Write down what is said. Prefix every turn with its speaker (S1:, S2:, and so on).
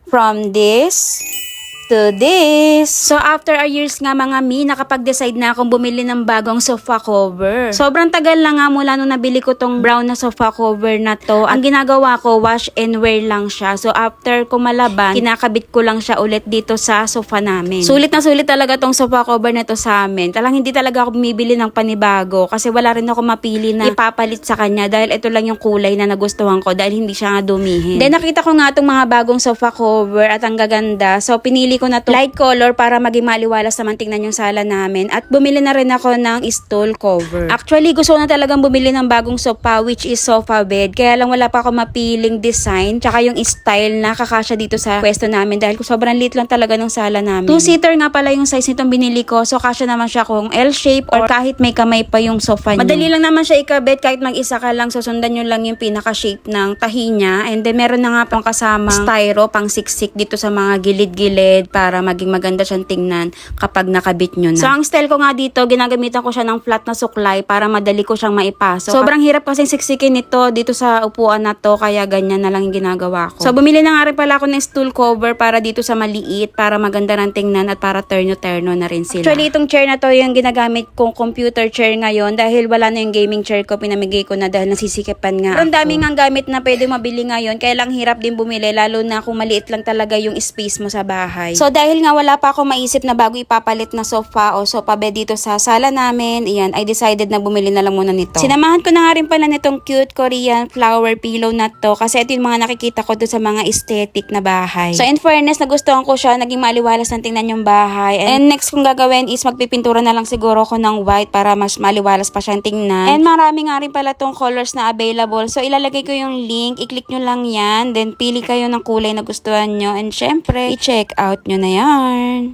S1: from this to this. So, after a years nga mga mi, nakapag-decide na akong bumili ng bagong sofa cover. Sobrang tagal na nga mula nung nabili ko tong brown na sofa cover na to. Ang ginagawa ko, wash and wear lang siya. So, after ko malaban, kinakabit ko lang siya ulit dito sa sofa namin. Sulit na sulit talaga tong sofa cover na to sa amin. Hindi talaga ako bumibili ng panibago kasi wala rin ako mapili na ipapalit sa kanya dahil ito lang yung kulay na nagustuhan ko dahil hindi siya nga dumihin. Then, nakita ko nga tong mga bagong sofa cover at ang gaganda. So, pinili ko na to light color para maging maliwalas naman tingnan yung sala namin at bumili na rin ako ng stool cover. Actually, gusto ko na talagang bumili ng bagong sofa which is sofa bed. Kaya lang wala pa ako mapiling design tsaka yung style na kakasya dito sa pwesto namin dahil sobrang liit lang talaga ng sala namin. Two-seater nga pala yung size nitong binili ko so kasya naman siya kung L-shape or kahit may kamay pa yung sofa niyo. Madali lang naman siya ikabit kahit mag-isa ka lang susundan nyo lang yung pinaka-shape ng tahi niya and then meron na nga pang kasama styro pang siksik dito sa mga gilid-gilid para maging maganda siyang tingnan kapag nakabit nyo na. So, ang style ko nga dito, ginagamitan ko siya ng flat na suklay para madali ko siyang maipasok. Sobrang hirap kasing siksikin nito dito sa upuan na to, kaya ganyan na lang yung ginagawa ko. So, bumili na nga rin pala ako ng stool cover para dito sa maliit, para maganda ng tingnan at para terno-terno na rin sila. Actually, itong chair na to yung ginagamit kong computer chair ngayon dahil wala na yung gaming chair ko, pinamigay ko na dahil nasisikapan nga. Pero ang daming ang gamit na pwede mabili ngayon, kaya lang hirap din bumili, lalo na kung maliit lang talaga yung space mo sa bahay. So, dahil nga wala pa ako maisip na bago ipapalit na sofa o sofa bed dito sa sala namin, I decided na bumili na lang muna nito. Sinamahan ko na nga rin pala nitong cute Korean flower pillow na to kasi ito yung mga nakikita ko doon sa mga aesthetic na bahay. So in fairness, nagustuhan ko siya, naging maliwalas ng tingnan yung bahay. And next kong gagawin is magpipintura na lang siguro ko ng white para mas maliwalas pa siyang tingnan. And marami nga rin pala tong colors na available. So ilalagay ko yung link, i-click nyo lang yan, then pili kayo ng kulay na gustuhan nyo and syempre, i-check out nyo na yan.